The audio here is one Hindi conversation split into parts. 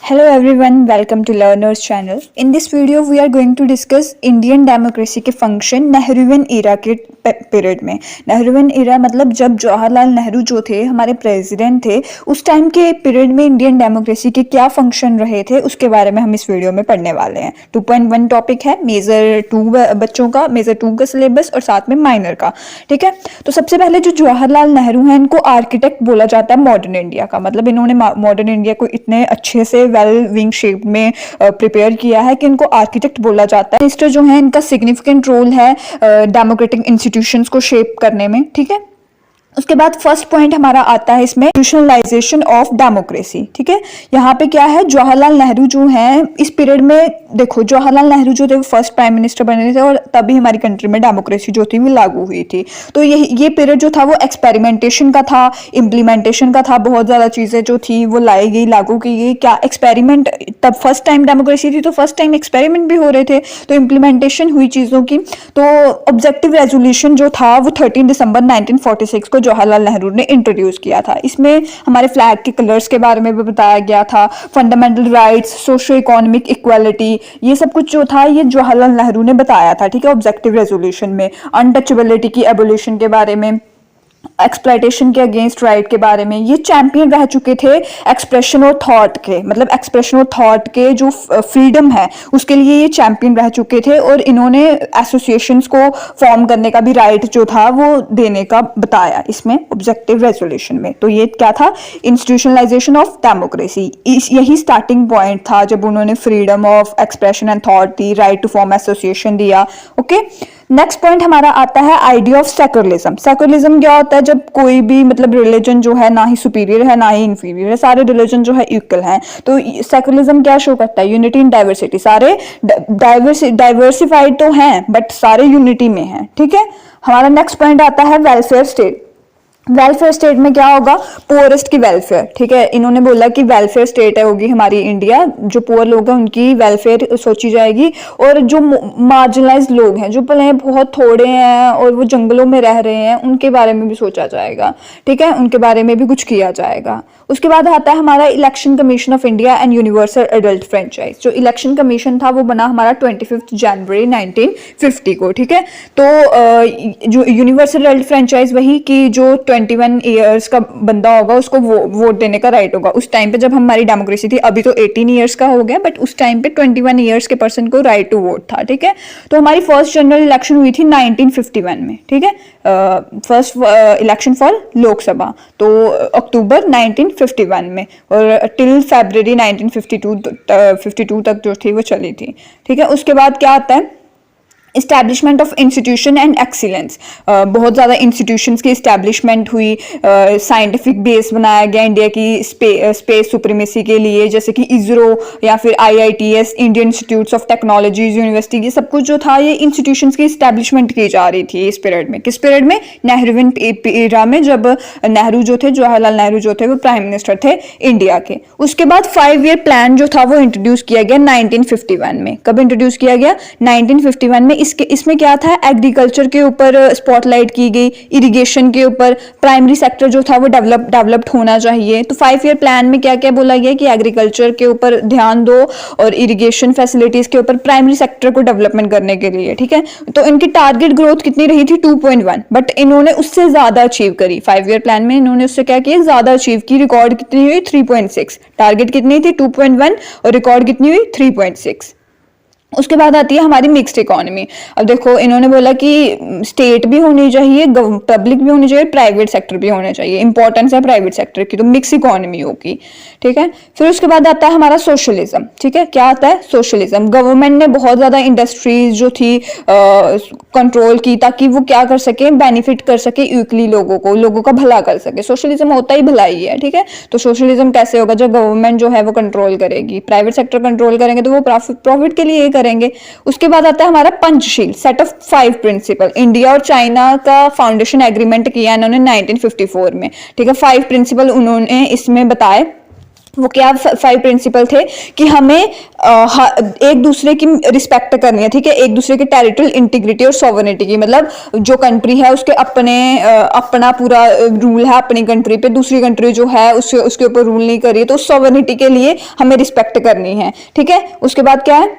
Hello everyone, welcome to Learners channel. In this video we are going to discuss Indian democracy के फंक्शन नेहरूवियन इरा के पीरियड में। नेहरूवियन इरा मतलब जब जवाहरलाल नेहरू जो थे हमारे प्रेसिडेंट थे, उस टाइम के पीरियड में इंडियन डेमोक्रेसी के क्या फंक्शन रहे थे उसके बारे में हम इस वीडियो में पढ़ने वाले हैं। 2.1 टॉपिक है, मेजर 2 बच्चों का, मेजर 2 का सिलेबस और साथ में माइनर का। ठीक है, तो सबसे पहले जो जवाहरलाल नेहरू हैं इनको आर्किटेक्ट बोला जाता है मॉडर्न इंडिया का। मतलब इन्होंने मॉडर्न इंडिया को इतने अच्छे से वेल विंग शेप में प्रिपेयर किया है कि इनको आर्किटेक्ट बोला जाता है। मिनिस्टर जो है इनका सिग्निफिकेंट रोल है डेमोक्रेटिक इंस्टीट्यूशंस को शेप करने में। ठीक है, उसके बाद फर्स्ट पॉइंट हमारा आता है इसमें इंस्टीट्यूशनलाइजेशन ऑफ डेमोक्रेसी। ठीक है, यहाँ पे क्या है, जवाहरलाल नेहरू जो हैं इस पीरियड में, देखो जवाहरलाल नेहरू जो थे वो फर्स्ट प्राइम मिनिस्टर बने थे और तभी हमारी कंट्री में डेमोक्रेसी जो थी वो लागू हुई थी। तो ये पीरियड जो था वो एक्सपेरिमेंटेशन का था, इम्प्लीमेंटेशन का था। बहुत ज्यादा चीजें जो थी वो लाई गई, लागू की गई। क्या एक्सपेरिमेंट, तब फर्स्ट टाइम डेमोक्रेसी थी तो फर्स्ट टाइम एक्सपेरिमेंट भी हो रहे थे, तो इम्प्लीमेंटेशन हुई चीजों की। तो ऑब्जेक्टिव रेजोल्यूशन जो था वो 13 दिसंबर 1946 को जवाहरलाल नेहरू ने इंट्रोड्यूस किया था। इसमें हमारे फ्लैग के कलर्स के बारे में भी बताया गया था, fundamental rights, socio economic equality, ये सब कुछ जो था ये जवाहरलाल नेहरू ने बताया था। ठीक है, ऑब्जेक्टिव रेजोल्यूशन में अनटचेबिलिटी की एबोलिशन के बारे में, एक्सप्लॉयटेशन के अगेंस्ट राइट के बारे में, ये चैंपियन रह चुके थे एक्सप्रेशन और थॉट के। मतलब एक्सप्रेशन और थॉट के जो फ्रीडम है उसके लिए ये चैंपियन रह चुके थे और इन्होंने एसोसिएशंस को फॉर्म करने का भी राइट जो था वो देने का बताया इसमें ऑब्जेक्टिव रेजोल्यूशन में। तो ये क्या था, इंस्टीट्यूशनलाइजेशन ऑफ डेमोक्रेसी। यही स्टार्टिंग पॉइंट था जब उन्होंने freedom of expression and thought दी, राइट टू फॉर्म एसोसिएशन दिया। ओके, नेक्स्ट पॉइंट हमारा आता है आइडिया ऑफ सेक्युलरिज्म। सेक्युलरिज्म क्या होता है, जब कोई भी मतलब रिलीजन जो है ना ही सुपीरियर है ना ही इंफीरियर है, सारे रिलीजन जो है इक्वल हैं। तो सेक्युलरिज्म क्या शो करता है, यूनिटी इन डाइवर्सिटी। सारे डाइवर्सिफाइड तो हैं बट सारे यूनिटी में हैं। ठीक है, हमारा नेक्स्ट पॉइंट आता है वेलफेयर स्टेट। वेलफेयर स्टेट में क्या होगा, पुअरेस्ट की वेलफेयर। ठीक है, इन्होंने बोला कि वेलफेयर स्टेट है होगी हमारी इंडिया, जो पुअर लोग हैं उनकी वेलफेयर सोची जाएगी और जो मार्जिनलाइज्ड लोग हैं, जो भले बहुत थोड़े हैं और वो जंगलों में रह रहे हैं, उनके बारे में भी सोचा जाएगा। ठीक है, उनके बारे में भी कुछ किया जाएगा। उसके बाद आता है हमारा election commission of India and universal adult franchise. जो इलेक्शन कमीशन था वो बना हमारा 25 जनवरी 1950 को। ठीक है, तो जो यूनिवर्सल एडल्ट फ्रेंचाइज वही कि जो 21 ईयर्स का बंदा होगा उसको वोट देने का राइट होगा। उस टाइम पे जब हमारी डेमोक्रेसी थी, अभी तो 18 ईयर्स का हो गया, बट उस टाइम पे 21 ईयर्स के पर्सन को राइट टू वोट था। ठीक है, तो हमारी फर्स्ट जनरल इलेक्शन हुई थी 1951 में। ठीक है, फर्स्ट इलेक्शन फॉर लोकसभा तो अक्टूबर 1951 में, और टिल फरवरी 1952 तक जो थी वो चली थी। ठीक है, उसके बाद क्या आता है, establishment of institution and excellence. बहुत ज़्यादा इंस्टीट्यूशंस की इस्टेब्लिशमेंट हुई, साइंटिफिक बेस बनाया गया इंडिया की स्पेस सुप्रीमेसी के लिए, जैसे कि इसरो या फिर IITS, Indian institutes of technologies, university, ये सब कुछ जो था ये इंस्टीट्यूशंस की इस्टेब्लिशमेंट की जा रही थी इस पीरियड में। किस पीरियड में, नेहरूवियन इरा में, जब नेहरू जो थे, जवाहरलाल नेहरू जो थे वो प्राइम मिनिस्टर थे इंडिया के। उसके बाद 5 ईयर प्लान जो था वो इंट्रोड्यूस किया गया 1951 में। कब इंट्रोड्यूस किया गया, 1951 में। इसमें क्या था, एग्रीकल्चर के ऊपर स्पॉटलाइट की गई, इरिगेशन के ऊपर, प्राइमरी सेक्टर जो था वो डेवलप्ड होना चाहिए। तो 5 ईयर प्लान में क्या क्या बोला गया कि एग्रीकल्चर के ऊपर ध्यान दो और इरिगेशन फैसिलिटीज के ऊपर, प्राइमरी सेक्टर को डेवलपमेंट करने के लिए। ठीक है, तो इनकी टारगेट ग्रोथ कितनी रही थी, 2.1, बट इन्होंने उससे ज्यादा अचीव करी। 5 ईयर प्लान में इन्होंने उससे क्या किया, ज्यादा अचीव की। रिकॉर्ड कितनी हुई, 3.6। टारगेट कितनी थी, 2.1, और रिकॉर्ड कितनी हुई, 3.6। उसके बाद आती है हमारी मिक्स्ड इकोनॉमी। अब देखो इन्होंने बोला कि स्टेट भी होनी चाहिए, पब्लिक भी होनी चाहिए, प्राइवेट सेक्टर भी होना चाहिए। इंपॉर्टेंस है प्राइवेट सेक्टर की, तो मिक्स इकोनॉमी होगी। ठीक है, फिर उसके बाद आता है हमारा सोशलिज्म। ठीक है, क्या आता है, सोशलिज्म। गवर्नमेंट ने बहुत ज्यादा इंडस्ट्रीज जो थी कंट्रोल की, ताकि वो क्या कर सके, बेनिफिट कर सके इक्वली लोगों का भला कर सके। सोशलिज्म होता ही भलाई है। ठीक है, तो सोशलिज्म कैसे होगा, जब गवर्नमेंट जो है वो कंट्रोल करेगी, प्राइवेट सेक्टर कंट्रोल करेंगे तो वो प्रॉफिट के लिए करेंगे। उसके बाद आता है हमारा Panchsheel, set of 5 principle. India और चाइना का फाउंडेशन एग्रीमेंट किया इन्होंने 1954 में। ठीक है, 5 प्रिंसिपल उन्होंने इसमें बताए वो क्या 5 प्रिंसिपल थे कि हमें एक दूसरे की रिस्पेक्ट करनी है, ठीक है, एक दूसरे के टेरिटोरियल इंटीग्रिटी और सॉवरेनिटी की, मतलब जो कंट्री है उसके अपना पूरा रूल है अपनी कंट्री पे, दूसरी कंट्री जो है उसके ऊपर रूल नहीं कर रही है, तो उस सॉवरेनिटी के लिए हमें रिस्पेक्ट करनी है, ठीक है। उसके बाद क्या है,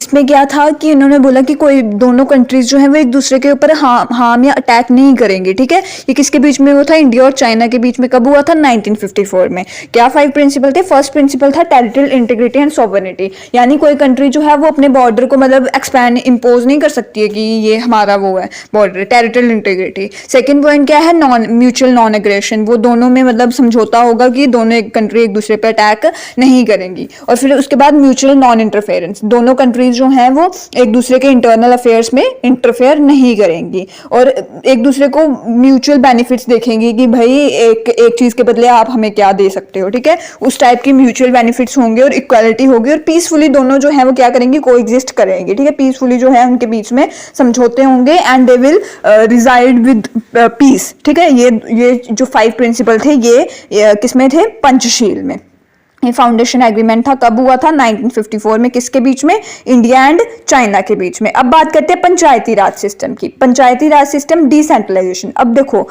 इसमें क्या था कि इन्होंने बोला कि कोई दोनों कंट्रीज जो है वो एक दूसरे के ऊपर हार्म या अटैक नहीं करेंगे, ठीक है। ये किसके बीच में वो था, इंडिया और चाइना के बीच में। कब हुआ था, 1954 में। क्या 5 प्रिंसिपल थे, फर्स्ट प्रिंसिपल था टेरिटोरियल इंटीग्रिटी एंड सॉवरेनिटी, यानी कोई कंट्री जो है वो अपने बॉर्डर को मतलब एक्सपैंड इम्पोज नहीं कर सकती है कि ये हमारा वो है border, territorial integrity. Second point क्या है, म्यूचुअल नॉन एग्रेशन, वो दोनों में मतलब समझौता होगा कि दोनों एक कंट्री एक दूसरे पर अटैक नहीं करेंगी। और फिर उसके बाद म्यूचुअल नॉन इंटरफेरेंस, दोनों कंट्रीज जो हैं वो एक दूसरे के इंटरनल अफेयर्स में इंटरफेयर नहीं करेंगी और एक दूसरे को म्यूचुअल बेनिफिट्स देखेंगी कि भाई एक चीज के बदले आप हमें क्या दे सकते हो, ठीक है। उस टाइप की म्यूचुअल बेनिफिट्स होंगे और इक्वालिटी होगी और पीसफुली दोनों जो है वो क्या करेंगे, कोएग्जिस्ट करेंगे, ठीक है। पीसफुली जो है उनके बीच में समझौते होंगे and they will reside with peace, ठीक है। ये जो 5 प्रिंसिपल थे ये किसमें थे, पंचशील में। ये फाउंडेशन एग्रीमेंट था, कब हुआ था, 1954 में। किसके बीच में, इंडिया एंड चाइना के बीच में। अब बात करते हैं पंचायती राज सिस्टम की। पंचायती राज सिस्टम, डिसेंट्रलाइजेशन। अब देखो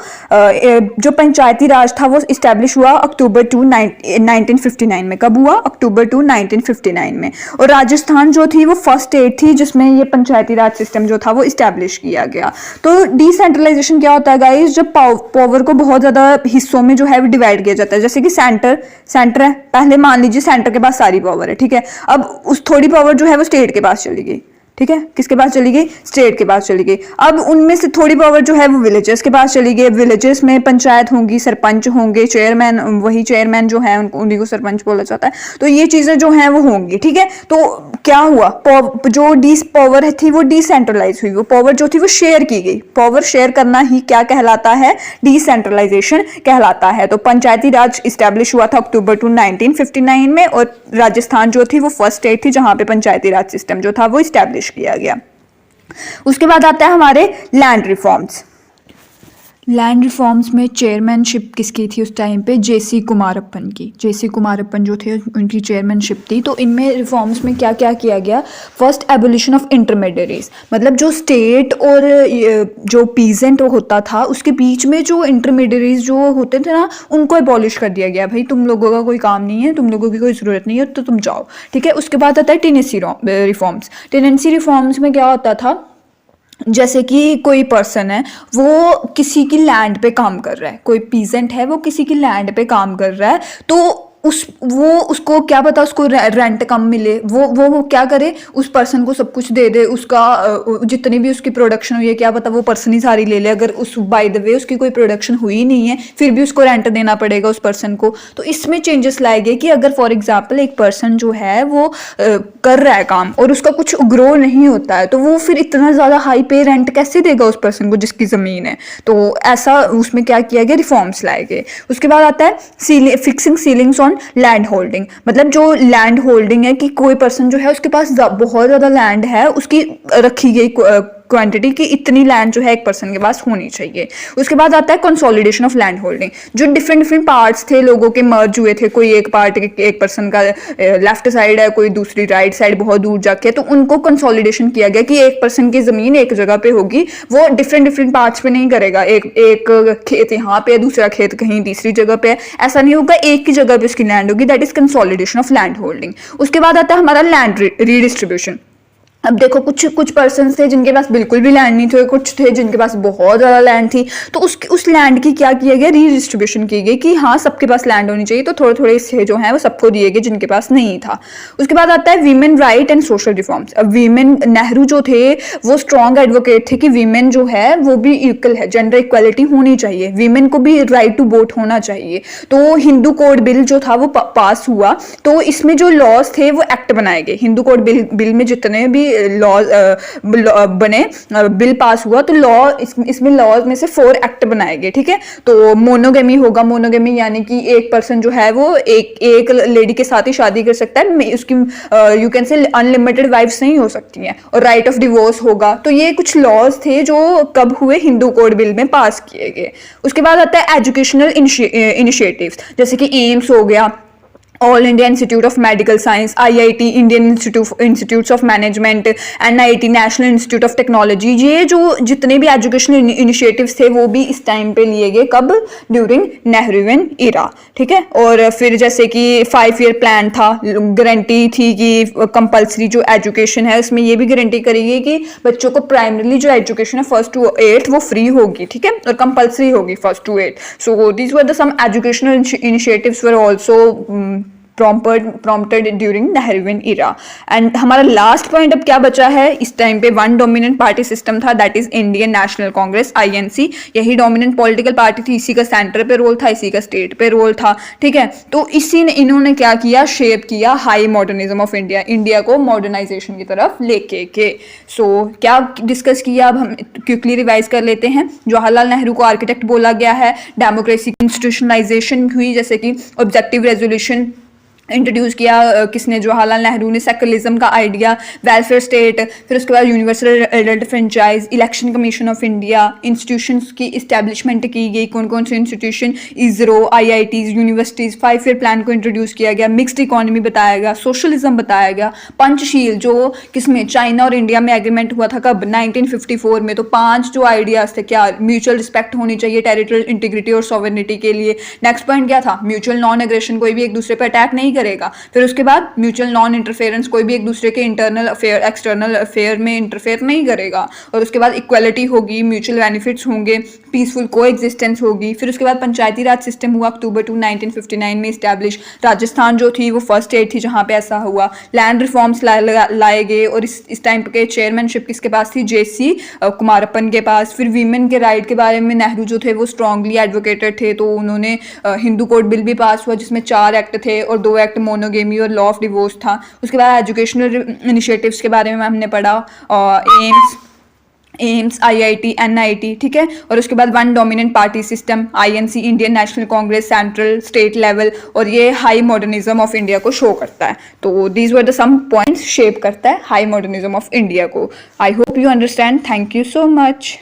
जो पंचायती राज था वो इस्टेब्लिश हुआ अक्टूबर 2 1959 में। कब हुआ, अक्टूबर 2 1959 में। और राजस्थान जो थी वो फर्स्ट स्टेट थी जिसमें ये पंचायती राज सिस्टम जो था वो इस्टेब्लिश किया गया। तो डिसेंट्रलाइजेशन क्या होता है गाइस, जब पावर को बहुत ज्यादा हिस्सों में जो है वो डिवाइड किया जाता है। जैसे कि सेंटर है, पहले मान लीजिए सेंटर के पास सारी पावर है, ठीक है। अब उस थोड़ी पावर जो है वो स्टेट के पास चली गई, ठीक है। किसके पास चली गई, स्टेट के पास चली गई। अब उनमें से थोड़ी पावर जो है वो विलेजेस के पास चली गई। विलेजेस में पंचायत होंगी, सरपंच होंगे, चेयरमैन, वही चेयरमैन जो है उन्हीं को सरपंच बोला जाता है। तो ये चीजें जो है वो होंगी, ठीक है। तो क्या हुआ, जो पावर थी वो डिसेंट्रलाइज हुई, वो पावर जो थी वो शेयर की गई। पावर शेयर करना ही क्या कहलाता है, डिसेंट्रलाइजेशन कहलाता है। तो पंचायती राज इस्टेब्लिश हुआ था अक्टूबर 2 1959 में और राजस्थान जो थी वो फर्स्ट स्टेट थी जहां पे पंचायती राज सिस्टम जो था वो इस्टेब्लिश किया गया। उसके बाद आता है हमारे लैंड रिफॉर्म्स। लैंड रिफॉर्म्स में चेयरमैनशिप किसकी थी उस टाइम पे, जेसी कुमारप्पन की। जेसी कुमारप्पन जो थे उनकी चेयरमैनशिप थी। तो इनमें रिफॉर्म्स में क्या क्या किया गया, फर्स्ट एबोलिशन ऑफ इंटरमीडियरीज, मतलब जो स्टेट और जो पीजेंट होता था उसके बीच में जो इंटरमीडियरीज जो होते थे ना उनको एबॉलिश कर दिया गया। भाई तुम लोगों का कोई काम नहीं है, तुम लोगों की कोई ज़रूरत नहीं है, तो तुम जाओ, ठीक है। उसके बाद आता है टेनेंसी रिफॉर्म्स। टेनेंसी रिफॉर्म्स में क्या होता था, जैसे कि कोई पर्सन है वो किसी की लैंड पे काम कर रहा है, कोई पीजेंट है वो किसी की लैंड पे काम कर रहा है, तो उसको क्या पता उसको रेंट कम मिले, वो क्या करे, उस पर्सन को सब कुछ दे दे, उसका जितनी भी उसकी प्रोडक्शन हुई है क्या पता वो पर्सन ही सारी ले ले। अगर उस बाय द वे उसकी कोई प्रोडक्शन हुई नहीं है फिर भी उसको रेंट देना पड़ेगा उस पर्सन को। तो इसमें चेंजेस लाए गए कि अगर फॉर एग्जाम्पल एक पर्सन जो है वो कर रहा है काम और उसका कुछ ग्रो नहीं होता है तो वो फिर इतना ज़्यादा हाई पे रेंट कैसे देगा उस पर्सन को जिसकी ज़मीन है। तो ऐसा उसमें क्या किया गया, रिफॉर्म्स लाए गए। उसके बाद आता है fixing ceilings on land holding, मतलब जो लैंड होल्डिंग है कि कोई पर्सन जो है उसके पास बहुत ज्यादा लैंड है, उसकी रखी गई क्वांटिटी की इतनी लैंड जो है एक पर्सन के पास होनी चाहिए। उसके बाद आता है कंसोलिडेशन ऑफ लैंड होल्डिंग, जो डिफरेंट पार्ट्स थे लोगों के मर्ज हुए थे, कोई एक पार्ट एक पर्सन का लेफ्ट साइड है, कोई दूसरी राइट साइड बहुत दूर जाके, तो उनको कंसोलिडेशन किया गया कि एक पर्सन की जमीन एक जगह पे होगी, वो डिफरेंट पार्ट्स पे नहीं करेगा, एक खेत यहाँ पे है, दूसरा खेत कहीं तीसरी जगह पे है, ऐसा नहीं होगा, एक ही जगह पे उसकी लैंड होगी। That is consolidation of land holding. उसके बाद आता है हमारा लैंड रीडिस्ट्रीब्यूशन। अब देखो कुछ पर्सन थे जिनके पास बिल्कुल भी लैंड नहीं थे, कुछ थे जिनके पास बहुत ज़्यादा लैंड थी, तो उस लैंड की क्या किया गया, रीडिस्ट्रीब्यूशन की गई कि हाँ सबके पास लैंड होनी चाहिए, तो थोड़े थोड़े हिस्से जो हैं वो सबको दिए गए जिनके पास नहीं था। उसके बाद आता है women right and social reforms. अब वीमेन, नेहरू जो थे वो स्ट्रॉन्ग एडवोकेट थे कि वीमेन जो है वो भी इक्वल है, जेंडर इक्वालिटी होनी चाहिए, वीमेन को भी राइट टू वोट होना चाहिए। तो हिंदू कोड बिल जो था वो पास हुआ, तो इसमें जो लॉज थे वो एक्ट बनाए गए। हिंदू कोड बिल में जितने भी लॉज बने, बिल पास हुआ, तो लॉ इसमें लॉज में से 4 एक्ट बनाए गए, ठीक है। तो मोनोगेमी होगा, मोनोगेमी यानी कि एक पर्सन जो है वो एक लेडी के साथ ही शादी कर सकता है, उसकी you can say unlimited wives नहीं हो सकती हैं। और राइट ऑफ डिवोर्स होगा। तो ये कुछ लॉज थे जो कब हुए, हिंदू कोड बिल में पास किए गए। उसके बाद आता है एजुकेशनल इनिशिएटिव्स, जैसे कि एम्स हो गया, all India institute of medical science, IIT, Indian institutes of management, NIT, national institute of technology, ये जो जितने भी एजुकेशनल इनिशिएटिव्स थे वो भी इस टाइम पे लिए गए, कब, ड्यूरिंग नेहरूवियन इरा, ठीक है। और फिर जैसे कि 5 ईयर प्लान था, गारंटी थी कि कंपल्सरी जो एजुकेशन है उसमें ये भी गारंटी करेगी कि बच्चों को प्राइमरीली जो एजुकेशन है 1st to 8th वो फ्री होगी, ठीक है, और कंपल्सरी होगी 1st to 8th। So these were the some educational initiatives were also prompted during Nehruvian era। एंड हमारा लास्ट पॉइंट अब क्या बचा है, इस टाइम पे 1 डोमिनेंट पार्टी सिस्टम था, that is Indian National Congress, INC। यही डोमिनेंट पॉलिटिकल पार्टी थी, इसी का सेंटर पे रोल था, इसी का स्टेट पे रोल था, ठीक है। तो इसी ने इन्होंने क्या किया, शेप किया high modernism of India, India को मॉडर्नाइजेशन की तरफ लेके के। सो क्या डिस्कस किया, अब हम क्विकली रिवाइज कर लेते हैं। जवाहरलाल नेहरू को आर्किटेक्ट बोला गया है, डेमोक्रेसी की इंस्टीट्यूशनलाइजेशन हुई, जैसे कि ऑब्जेक्टिव रेजोल्यूशन इंट्रोड्यूस किया किसने, जवाहरलाल नेहरू ने, सेकुलरिज्म का आइडिया, वेलफेयर स्टेट, फिर उसके बाद universal adult franchise, election commission of India, institutions की इस्टेब्लिशमेंट की गई, कौन कौन से institution, ISRO, IITs, universities, 5 year plan को इंट्रोड्यूस किया गया, मिक्सड इकोनॉमी बताया गया, सोशलिज्म बताया गया, पंचशील जो किसमें, चाइना और इंडिया में एग्रीमेंट हुआ था, कब, 1954 में। तो 5 जो आइडियाज़ थे, क्या, म्यूचुअल रिस्पेक्ट होनी चाहिए टेरिटोरियल इंटीग्रिटी और सॉवरेनिटी के लिए। नेक्स्ट पॉइंट क्या था, म्यूचुअल नॉन एग्रेशन, कोई भी एक दूसरे पर अटैक नहीं करेगा। फिर उसके बाद म्यूचुअल नॉन इंटरफेरेंस, कोई भी एक दूसरे के इंटरनल अफेयर, एक्सटर्नल अफेयर में इंटरफेयर नहीं करेगा। और उसके बाद इक्वलिटी होगी, म्यूचुअल बेनिफिट्स होंगे, पीसफुल को एग्जिस्टेंस होगी। फिर उसके बाद पंचायती राज सिस्टम हुआ, अक्टूबर 2 1959 में इस्टेब्लिश। राजस्थान जो थी वो फर्स्ट स्टेट थी जहाँ पे ऐसा हुआ। लैंड रिफॉर्म्स लाए गए, और इस टाइम के चेयरमैनशिप किसके पास थी, JC कुमारप्पन के पास। फिर वीमेन के राइट के बारे में नेहरू जो थे वो स्ट्रांगली एडवोकेटेड थे, तो उन्होंने हिंदू कोड बिल भी पास हुआ जिसमें 4 एक्ट थे और 2 एक्ट मोनोगेमी और लॉ ऑफ डिवोर्स था। उसके बाद एजुकेशनल इनिशिएटिव्स के बारे में हमने पढ़ा, एम्स, IIT, NIT, ठीक है। और उसके बाद 1 dominant party system, INC, Indian National Congress, central state level, और ये हाई मॉडर्निज्म ऑफ इंडिया को शो करता है। तो these were the some points shape करता है हाई मॉडर्निज्म ऑफ इंडिया को। I hope you understand. Thank you so much.